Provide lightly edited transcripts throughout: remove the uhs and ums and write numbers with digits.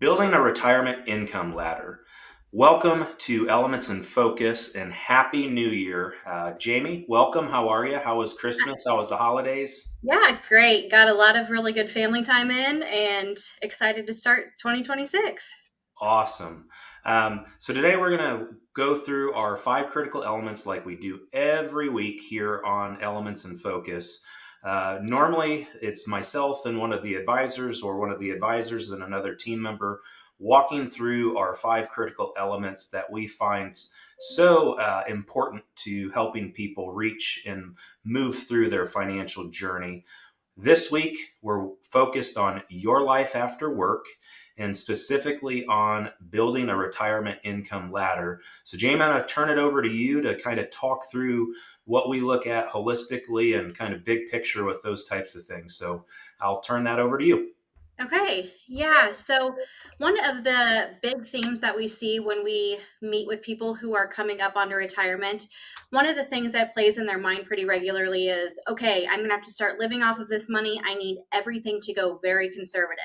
Building a retirement income ladder. Welcome to Elements in Focus and Happy New Year. Jamie, welcome. How are you? How was Christmas? How was the holidays? Yeah, great. Got a lot of really good family time in and excited to start 2026. Awesome. So today we're going to go through our five critical elements like we do every week here on Elements in Focus. Normally, it's myself and one of the advisors, or one of the advisors and another team member, walking through our five critical elements that we find so important to helping people reach and move through their financial journey. This week, we're focused on your life after work and specifically on building a retirement income ladder. So, Jamie, I'm going to turn it over to you to kind of talk through what we look at holistically and kind of big picture with those types of things. So, I'll turn that over to you. Okay, yeah. So, one of the big themes that we see when we meet with people who are coming up onto retirement, one of the things that plays in their mind pretty regularly is okay, I'm going to have to start living off of this money. I need everything to go very conservative.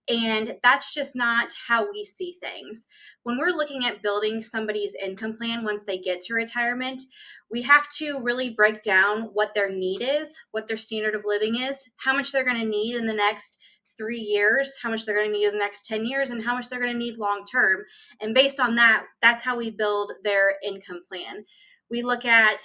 And that's just not how we see things. When we're looking at building somebody's income plan once they get to retirement, we have to really break down what their need is, what their standard of living is, how much they're going to need in the next 3 years, how much they're going to need in the next 10 years, and how much they're going to need long term. And based on that, that's how we build their income plan. We look at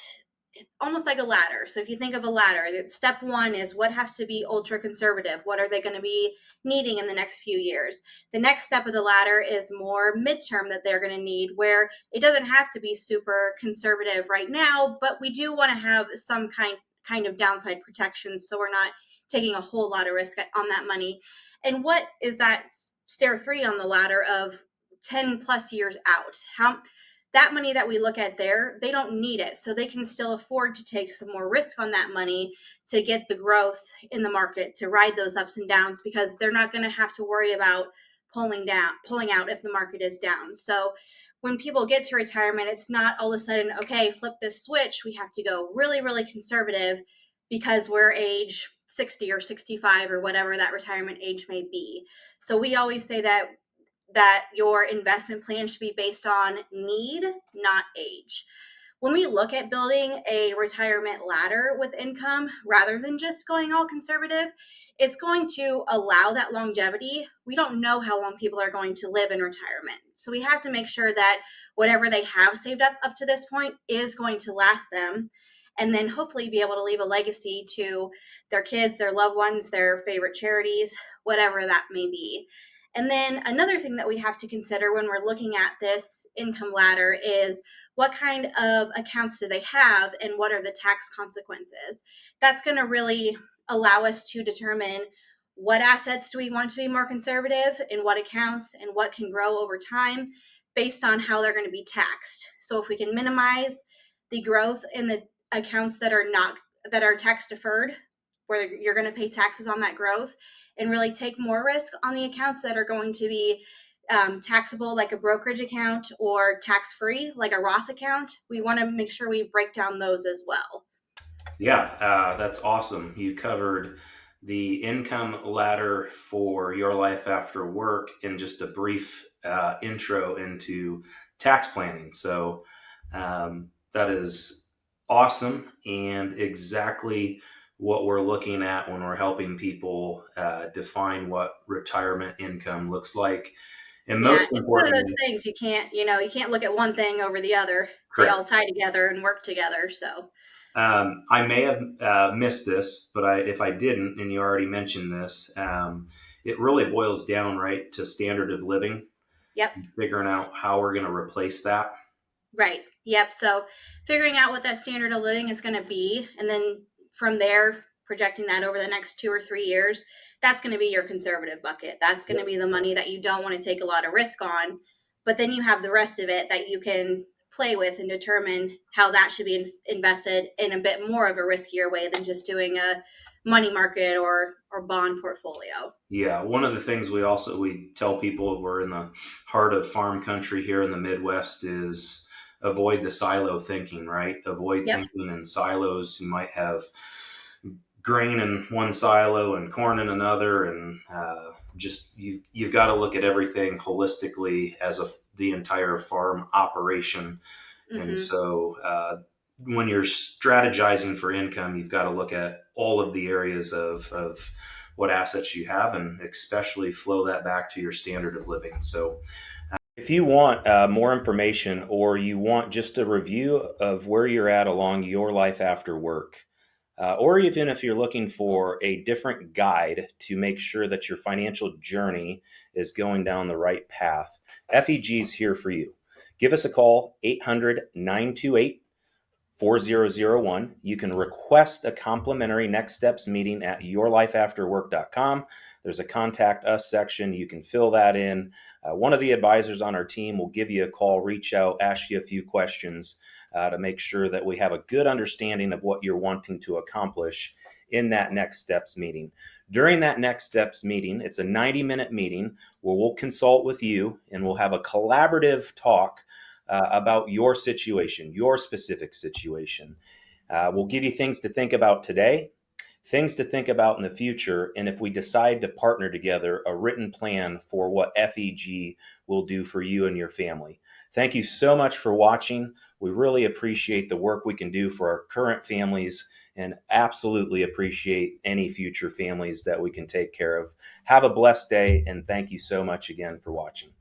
almost like a ladder. So if you think of a ladder, step one is what has to be ultra conservative. What are they going to be needing in the next few years? The next step of the ladder is more midterm that they're going to need, where it doesn't have to be super conservative right now, but we do want to have some kind of downside protection, so we're not taking a whole lot of risk on that money. And what is that stair three on the ladder of 10 plus years out? How that money that we look at there, they don't need it. So they can still afford to take some more risk on that money to get the growth in the market, to ride those ups and downs, because they're not going to have to worry about pulling out if the market is down. So when people get to retirement, it's not all of a sudden, okay, flip this switch. We have to go really, really conservative because we're age 60 or 65 or whatever that retirement age may be. So we always say that your investment plan should be based on need, not age. When we look at building a retirement ladder with income, rather than just going all conservative, it's going to allow that longevity. We don't know how long people are going to live in retirement. So we have to make sure that whatever they have saved up to this point is going to last them. And then hopefully be able to leave a legacy to their kids, their loved ones, their favorite charities, whatever that may be. And then another thing that we have to consider when we're looking at this income ladder is what kind of accounts do they have and what are the tax consequences. That's going to really allow us to determine what assets do we want to be more conservative, in what accounts, and what can grow over time based on how they're going to be taxed. So if we can minimize the growth in the accounts that are tax deferred, where you're going to pay taxes on that growth, and really take more risk on the accounts that are going to be taxable, like a brokerage account, or tax free, like a Roth account. We want to make sure we break down those as well. Yeah, that's awesome. You covered the income ladder for your life after work in just a brief intro into tax planning. So that is awesome and exactly what we're looking at when we're helping people define what retirement income looks like. And Yeah, most it's one of those importantly, things you can't look at one thing over the other. They all correct. tie together and work together. So, I may have missed this, but if I didn't, and you already mentioned this, it really boils down right to standard of living, yep. figuring out how we're going to replace that. Right. Yep. So figuring out what that standard of living is going to be, and then from there, projecting that over the next 2 or 3 years, that's going to be your conservative bucket. That's going to Yep. be the money that you don't want to take a lot of risk on. But then you have the rest of it that you can play with and determine how that should be invested in a bit more of a riskier way than just doing a money market or bond portfolio. Yeah, one of the things we tell people we're in the heart of farm country here in the Midwest is avoid the silo thinking, right? Avoid Yep. thinking in silos. You might have grain in one silo and corn in another and You've got to look at everything holistically as the entire farm operation. And Hmm. so when you're strategizing for income, you've got to look at all of the areas of what assets you have, and especially flow that back to your standard of living. So if you want more information, or you want just a review of where you're at along your life after work, or even if you're looking for a different guide to make sure that your financial journey is going down the right path, FEG is here for you. Give us a call, 800-928-4001. You can request a complimentary next steps meeting at yourlifeafterwork.com. There's a contact us section. You can fill that in. One of the advisors on our team will give you a call, reach out, ask you a few questions to make sure that we have a good understanding of what you're wanting to accomplish in that next steps meeting. During that next steps meeting, it's a 90-minute meeting where we'll consult with you and we'll have a collaborative talk about your situation, your specific situation. We'll give you things to think about today, things to think about in the future, and if we decide to partner together, a written plan for what FEG will do for you and your family. Thank you so much for watching. We really appreciate the work we can do for our current families, and absolutely appreciate any future families that we can take care of. Have a blessed day, and thank you so much again for watching.